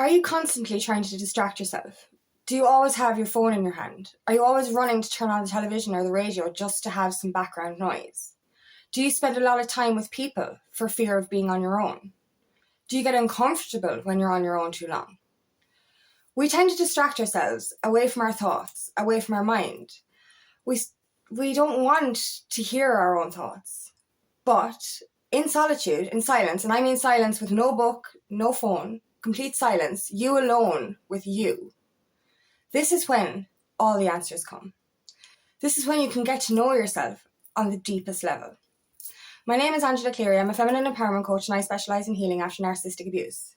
Are you constantly trying to distract yourself? Do you always have your phone in your hand? Are you always running to turn on the television or the radio just to have some background noise? Do you spend a lot of time with people for fear of being on your own? Do you get uncomfortable when you're on your own too long? We tend to distract ourselves away from our thoughts, away from our mind. We don't want to hear our own thoughts. But in solitude, in silence, and I mean silence with no book, no phone, complete silence, you alone with you, this is when all the answers come. This is when you can get to know yourself on the deepest level. My name is Angela Cleary. I'm a feminine empowerment coach and I specialise in healing after narcissistic abuse.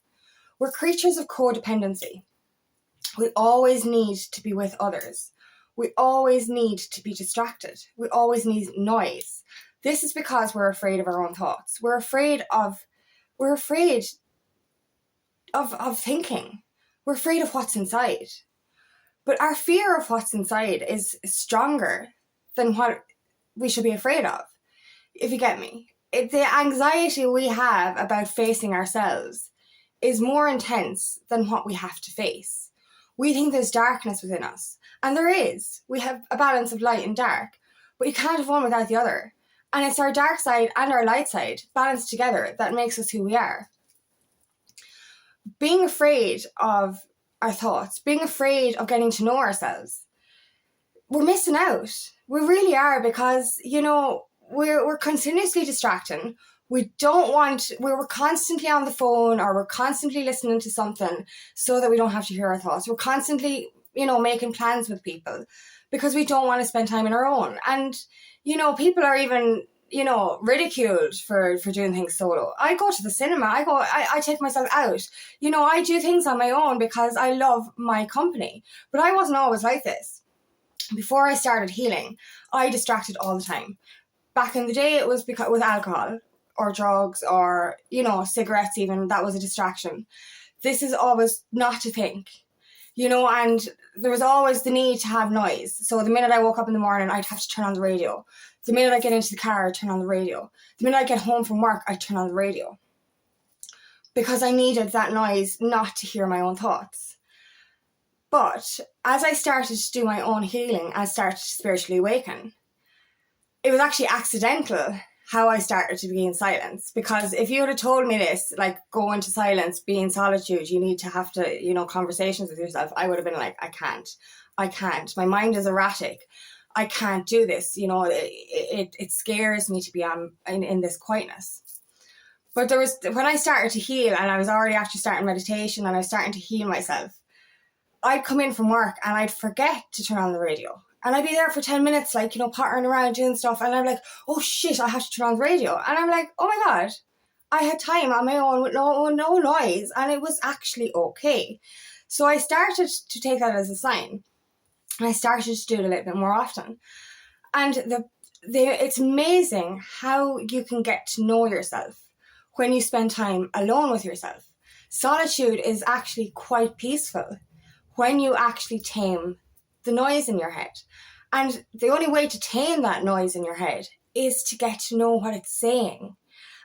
We're creatures of codependency. We always need to be with others. We always need to be distracted. We always need noise. This is because we're afraid of our own thoughts. We're afraid of thinking. We're afraid of what's inside. But our fear of what's inside is stronger than what we should be afraid of, if you get me. The anxiety we have about facing ourselves is more intense than what we have to face. We think there's darkness within us, and there is. We have a balance of light and dark, but you can't have one without the other. And it's our dark side and our light side balanced together that makes us who we are. Being afraid of our thoughts, being afraid of getting to know ourselves, we're missing out. We really are, because, we're continuously distracting. We're constantly on the phone, or we're constantly listening to something so that we don't have to hear our thoughts. We're constantly, making plans with people because we don't want to spend time on our own. And, people are even, ridiculed for doing things solo. I go to the cinema, I take myself out. I do things on my own because I love my company. But I wasn't always like this. Before I started healing, I distracted all the time. Back in the day, it was because with alcohol or drugs or, cigarettes even, that was a distraction. This is always not to think, and there was always the need to have noise. So the minute I woke up in the morning, I'd have to turn on the radio. The minute I get into the car, I'd turn on the radio. The minute I get home from work, I'd turn on the radio. Because I needed that noise not to hear my own thoughts. But as I started to do my own healing, I started to spiritually awaken. It was actually accidental how I started to be in silence. Because if you would have told me this, like, go into silence, be in solitude, you need to have to, conversations with yourself, I would have been like, I can't. My mind is erratic. I can't do this. It scares me to be in this quietness. But when I started to heal, and I was already after starting meditation and I was starting to heal myself, I'd come in from work and I'd forget to turn on the radio. And I'd be there for 10 minutes, pottering around doing stuff. And I'm like, oh shit, I have to turn on the radio. And I'm like, oh my God, I had time on my own with no noise. And it was actually okay. So I started to take that as a sign. And I started to do it a little bit more often. And it's amazing how you can get to know yourself when you spend time alone with yourself. Solitude is actually quite peaceful when you actually tame the noise in your head. And the only way to tame that noise in your head is to get to know what it's saying.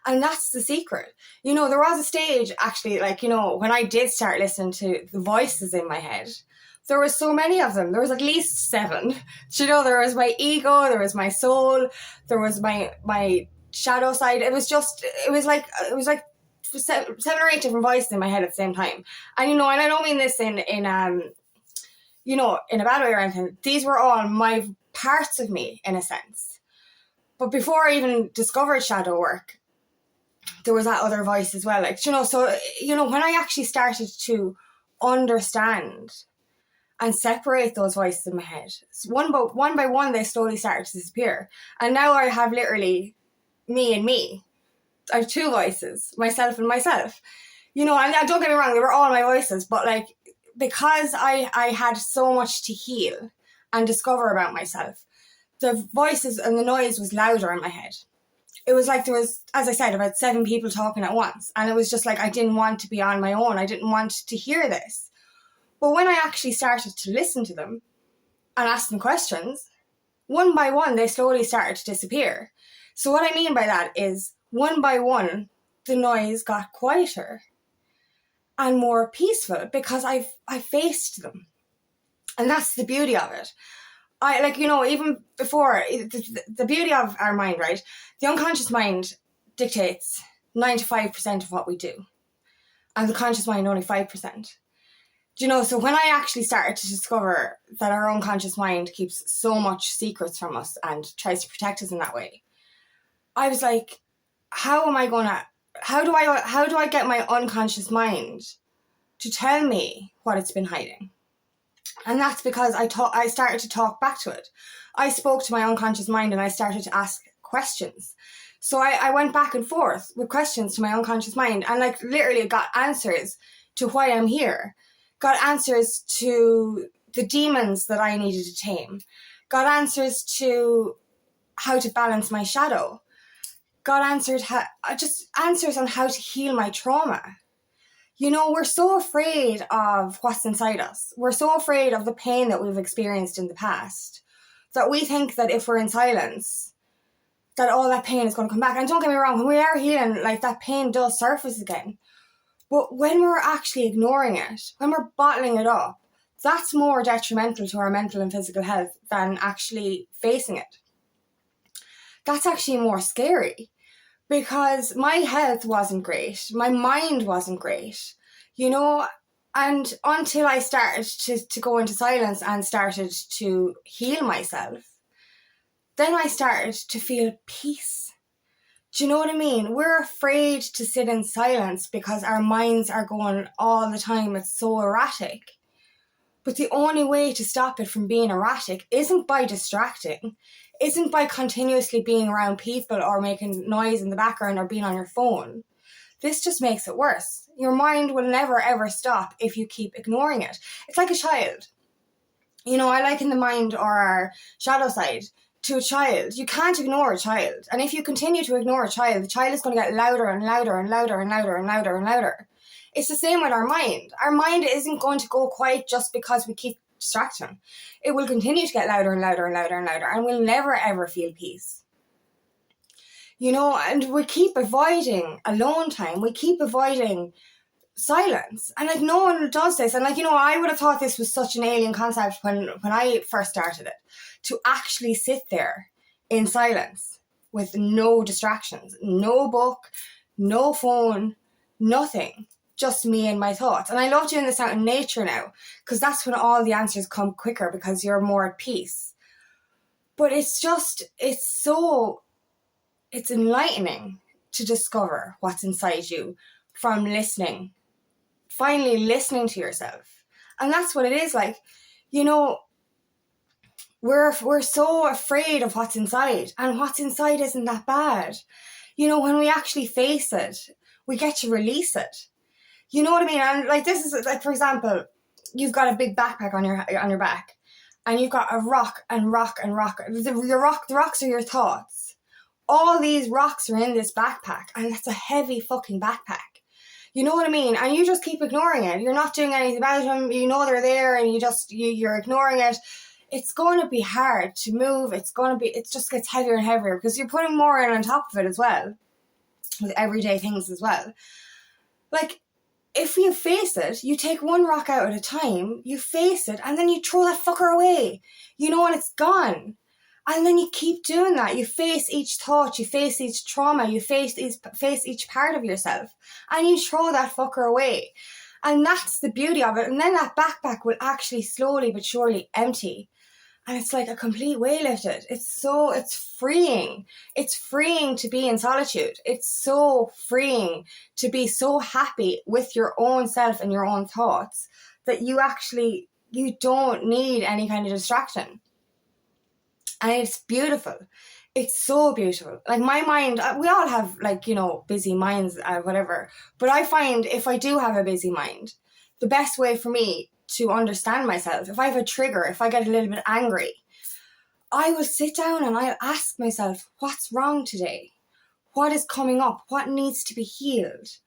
And that's the secret. There was a stage actually, when I did start listening to the voices in my head, there were so many of them. There was at least 7. There was my ego, there was my soul, there was my shadow side. It was like 7 or 8 different voices in my head at the same time. And and I don't mean this in a bad way or anything. These were all my parts of me, in a sense. But before I even discovered shadow work, there was that other voice as well. So when I actually started to understand and separate those voices in my head, one by one, they slowly started to disappear. And now I have literally me and me. I have 2 voices, myself and myself. And don't get me wrong, they were all my voices, but because I had so much to heal and discover about myself, the voices and the noise was louder in my head. It was like there was, as I said, about 7 people talking at once. And it was just like, I didn't want to be on my own. I didn't want to hear this. But when I actually started to listen to them and ask them questions, one by one, they slowly started to disappear. So what I mean by that is, one by one, the noise got quieter. and more peaceful because I faced them. And that's the beauty of it. Even before, the beauty of our mind, right? The unconscious mind dictates 95% of what we do. And the conscious mind only 5%. So when I actually started to discover that our unconscious mind keeps so much secrets from us and tries to protect us in that way, I was like, how do I get my unconscious mind to tell me what it's been hiding? And that's because I started to talk back to it. I spoke to my unconscious mind and I started to ask questions. So I went back and forth with questions to my unconscious mind and literally got answers to why I'm here. Got answers to the demons that I needed to tame. Got answers to how to balance my shadow. Got answers on how to heal my trauma. We're so afraid of what's inside us. We're so afraid of the pain that we've experienced in the past that we think that if we're in silence, that all that pain is going to come back. And don't get me wrong, when we are healing, that pain does surface again. But when we're actually ignoring it, when we're bottling it up, that's more detrimental to our mental and physical health than actually facing it. That's actually more scary because my health wasn't great. My mind wasn't great, and until I started to go into silence and started to heal myself, then I started to feel peace. Do you know what I mean? We're afraid to sit in silence because our minds are going all the time. It's so erratic. But the only way to stop it from being erratic isn't by distracting, isn't by continuously being around people or making noise in the background or being on your phone. This just makes it worse. Your mind will never ever stop if you keep ignoring it. It's like a child. I liken the mind or our shadow side to a child. You can't ignore a child. And if you continue to ignore a child, the child is going to get louder and louder and louder and louder and louder and louder. It's the same with our mind. Our mind isn't going to go quiet just because we keep distracting. It will continue to get louder and louder and louder and louder, and we'll never ever feel peace. And we keep avoiding alone time. We keep avoiding silence. And no one does this. And I would have thought this was such an alien concept when I first started it. To actually sit there in silence with no distractions, no book, no phone, nothing, just me and my thoughts. And I love doing this out in nature now because that's when all the answers come quicker because you're more at peace. But it's enlightening to discover what's inside you from listening, finally listening to yourself. And that's what it is like. We're so afraid of what's inside, and what's inside isn't that bad. When we actually face it, we get to release it. You know what I mean? And this is for example, you've got a big backpack on your back, and you've got a rock and rock and rock. The rocks are your thoughts. All these rocks are in this backpack, and that's a heavy fucking backpack. You know what I mean? And you just keep ignoring it. You're not doing anything about them. They're there, and you're ignoring it. It's going to be hard to move. It just gets heavier and heavier because you're putting more in on top of it as well, with everyday things as well. If you face it, you take one rock out at a time, you face it, and then you throw that fucker away, and it's gone. And then you keep doing that. You face each thought, you face each trauma, you face each part of yourself, and you throw that fucker away. And that's the beauty of it. And then that backpack will actually slowly but surely empty. And it's like a complete weight lifted. It's freeing. It's freeing to be in solitude. It's so freeing to be so happy with your own self and your own thoughts that you don't need any kind of distraction. And it's beautiful. It's so beautiful. My mind, we all have busy minds, whatever. But I find if I do have a busy mind, the best way for me to understand myself, if I have a trigger, if I get a little bit angry, I will sit down and I'll ask myself, what's wrong today? What is coming up? What needs to be healed?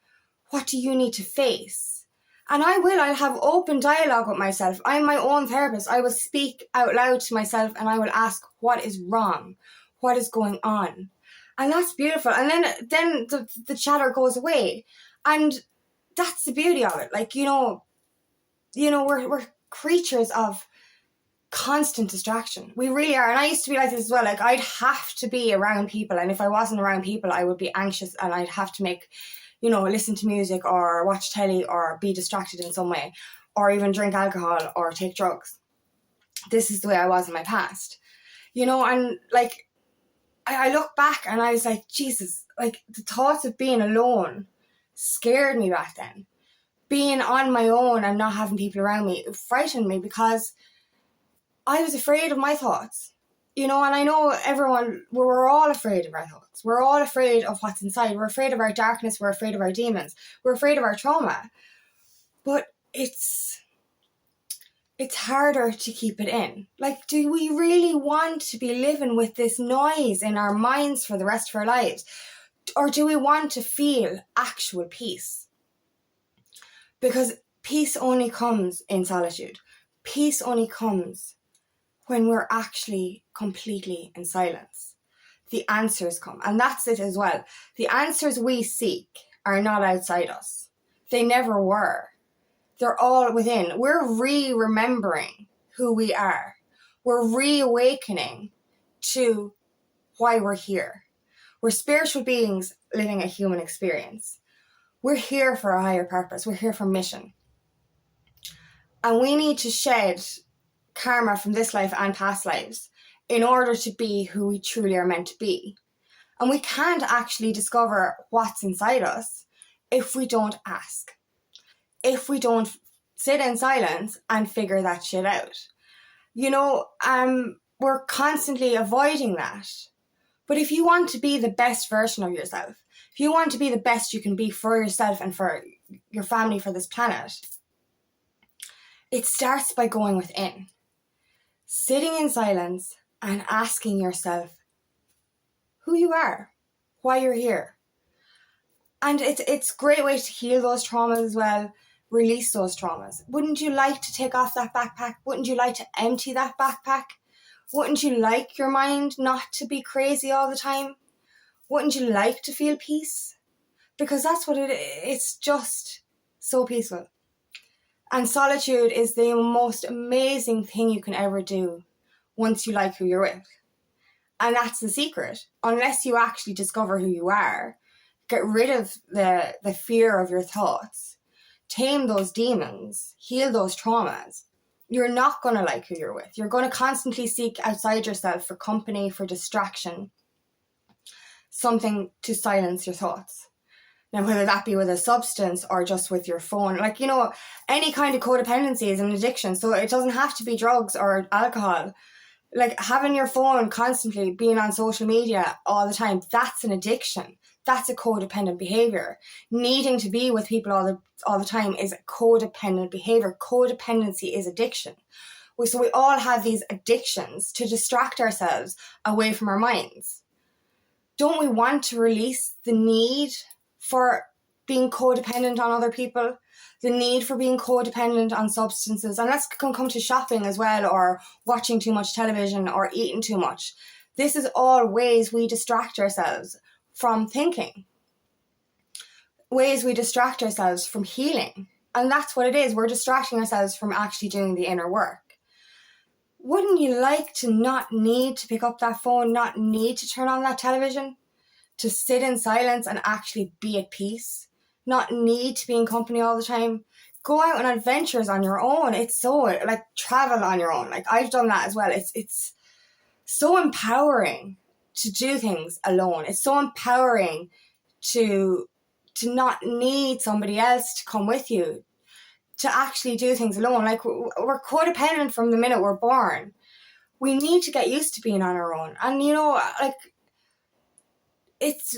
What do you need to face? And I'll have open dialogue with myself. I'm my own therapist. I will speak out loud to myself and I will ask, what is wrong? What is going on? And that's beautiful. And then the chatter goes away. And that's the beauty of it. Like, we're creatures of constant distraction. We really are. And I used to be like this as well. Like, I'd have to be around people, and if I wasn't around people, I would be anxious, and I'd have to make, listen to music or watch telly or be distracted in some way, or even drink alcohol or take drugs. This is the way I was in my past, and like, I look back and I was like, Jesus, like, the thoughts of being alone scared me back then. Being on my own and not having people around me frightened me, because I was afraid of my thoughts, and I know we're all afraid of our thoughts. We're all afraid of what's inside. We're afraid of our darkness. We're afraid of our demons. We're afraid of our trauma. But it's harder to keep it in. Like, do we really want to be living with this noise in our minds for the rest of our lives? Or do we want to feel actual peace? Because peace only comes in solitude. Peace only comes when we're actually completely in silence. The answers come. And that's it as well. The answers we seek are not outside us. They never were. They're all within. We're re-remembering who we are. We're reawakening to why we're here. We're spiritual beings living a human experience. We're here for a higher purpose. We're here for mission. And we need to shed karma from this life and past lives in order to be who we truly are meant to be. And we can't actually discover what's inside us if we don't ask. If we don't sit in silence and figure that shit out. We're constantly avoiding that. But if you want to be the best version of yourself, if you want to be the best you can be for yourself and for your family, for this planet, it starts by going within. Sitting in silence and asking yourself who you are, why you're here. And it's a great way to heal those traumas as well, release those traumas. Wouldn't you like to take off that backpack? Wouldn't you like to empty that backpack? Wouldn't you like your mind not to be crazy all the time? Wouldn't you like to feel peace? Because that's what it's just so peaceful. And solitude is the most amazing thing you can ever do once you like who you're with. And that's the secret. Unless you actually discover who you are, get rid of the fear of your thoughts, tame those demons, heal those traumas, you're not going to like who you're with. You're going to constantly seek outside yourself for company, for distraction, something to silence your thoughts. Now, whether that be with a substance or just with your phone, like, any kind of codependency is an addiction. So it doesn't have to be drugs or alcohol. Like, having your phone constantly, being on social media all the time, that's an addiction. That's a codependent behavior. Needing to be with people all the time is a codependent behavior. Codependency is addiction. So we all have these addictions to distract ourselves away from our minds. Don't we want to release the need for being codependent on other people, the need for being codependent on substances? And that can come to shopping as well, or watching too much television, or eating too much. This is all ways we distract ourselves from thinking, ways we distract ourselves from healing. And that's what it is. We're distracting ourselves from actually doing the inner work. Wouldn't you like to not need to pick up that phone, not need to turn on that television, to sit in silence and actually be at peace, not need to be in company all the time? Go out on adventures on your own. It's so, like, travel on your own. Like, I've done that as well. It's so empowering to do things alone. It's so empowering to not need somebody else to come with you, to actually do things alone. Like, we're codependent from the minute we're born. We need to get used to being on our own. And, like,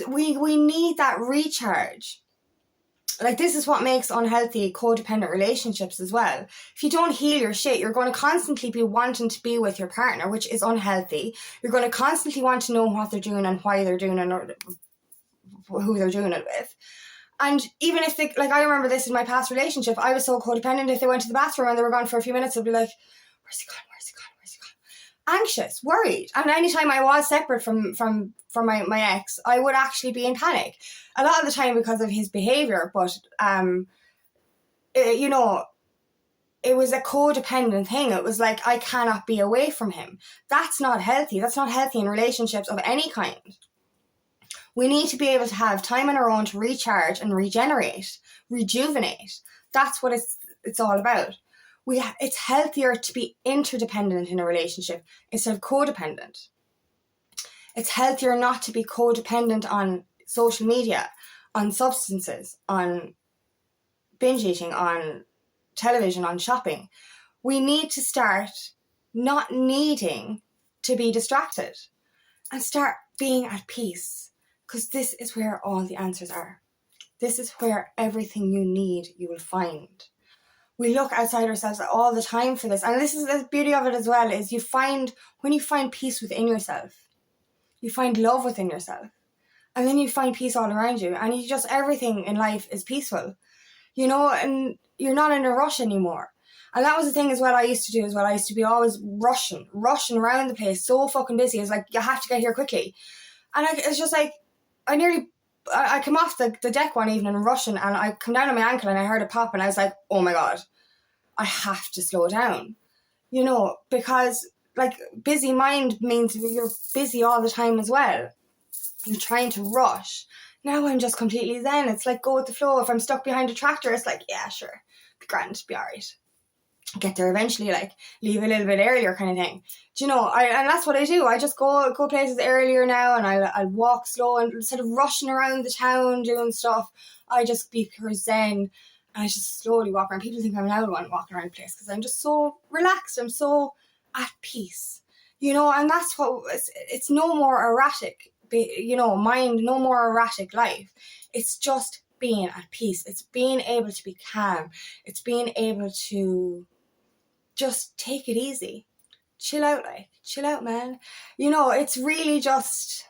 we need that recharge. Like, this is what makes unhealthy codependent relationships as well. If you don't heal your shit, you're going to constantly be wanting to be with your partner, which is unhealthy. You're going to constantly want to know what they're doing and why they're doing it, or who they're doing it with. And even if they, like, I remember this in my past relationship, I was so codependent. If they went to the bathroom and they were gone for a few minutes, I'd be like, where's he gone? Where's he gone? Where's he gone? Anxious, worried. And anytime I was separate from my ex, I would actually be in panic. A lot of the time because of his behaviour, but you know, it was a codependent thing. It was like, I cannot be away from him. That's not healthy. That's not healthy in relationships of any kind. We need to be able to have time on our own to recharge and regenerate, rejuvenate. That's what it's all about. It's healthier to be interdependent in a relationship instead of codependent. It's healthier not to be codependent on social media, on substances, on binge eating, on television, on shopping. We need to start not needing to be distracted and start being at peace, because this is where all the answers are. This is where everything you need, you will find. We look outside ourselves all the time for this, and this is the beauty of it as well, is when you find peace within yourself, you find love within yourself, and then you find peace all around you, and everything in life is peaceful, and you're not in a rush anymore. And that was the thing as well I used to do as well. I used to be always rushing around the place, so fucking busy. It's like, you have to get here quickly. And it's just like, I came off the deck one evening rushing, and I come down on my ankle and I heard it pop, and I was like, oh my God, I have to slow down. Because like, busy mind means you're busy all the time as well. You're trying to rush. Now I'm just completely zen. It's like, go with the flow. If I'm stuck behind a tractor, it's like, yeah, sure, be grand, be alright. Get there eventually, like, leave a little bit earlier kind of thing. And that's what I do. I just go places earlier now, and I'll walk slow, and instead of rushing around the town doing stuff, I just be pure zen, and I just slowly walk around. People think I'm an owl one walking around the place, because I'm just so relaxed. I'm so at peace, and that's what it's no more erratic, mind, no more erratic life. It's just being at peace. It's being able to be calm. It's being able to just take it easy. Chill out, man. It's really just,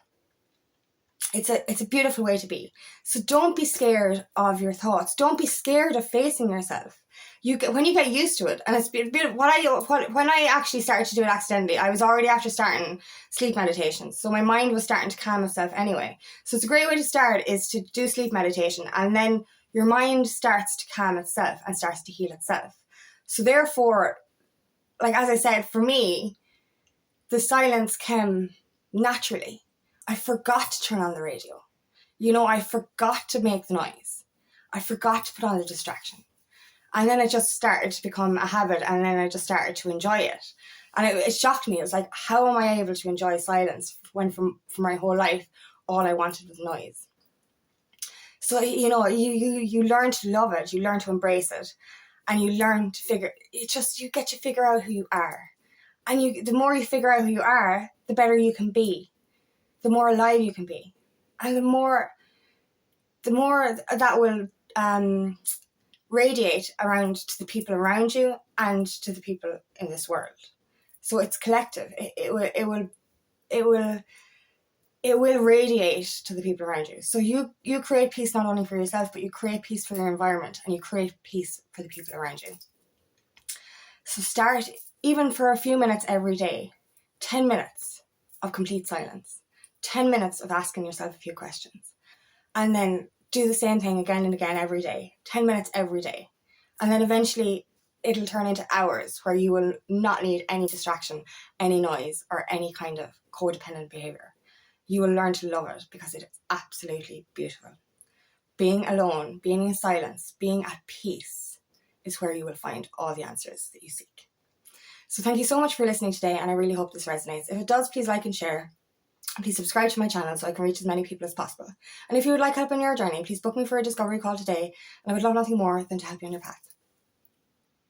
it's a beautiful way to be. So don't be scared of your thoughts. Don't be scared of facing yourself. When you get used to it, and it's beautiful. When I actually started to do it accidentally, I was already after starting sleep meditations. So my mind was starting to calm itself anyway. So it's a great way to start, is to do sleep meditation, and then your mind starts to calm itself and starts to heal itself. So therefore, like, as I said, for me, the silence came naturally. I forgot to turn on the radio. I forgot to make the noise. I forgot to put on the distraction. And then it just started to become a habit, and then I just started to enjoy it. And it shocked me. It was like, how am I able to enjoy silence when for my whole life, all I wanted was noise? So, you learn to love it. You learn to embrace it. And you learn to you get to figure out who you are. And the more you figure out who you are, the better you can be. The more alive you can be. And the more that will radiate around to the people around you and to the people in this world. So it's collective. It will radiate to the people around you. So you create peace not only for yourself, but you create peace for your environment, and you create peace for the people around you. So start, even for a few minutes every day, 10 minutes of complete silence, 10 minutes of asking yourself a few questions, and then do the same thing again and again every day, 10 minutes every day. And then eventually it'll turn into hours where you will not need any distraction, any noise, or any kind of codependent behavior. You will learn to love it, because it is absolutely beautiful. Being alone, being in silence, being at peace is where you will find all the answers that you seek. So thank you so much for listening today, and I really hope this resonates. If it does, please like and share. Please subscribe to my channel so I can reach as many people as possible. And if you would like help on your journey, please book me for a discovery call today, and I would love nothing more than to help you on your path.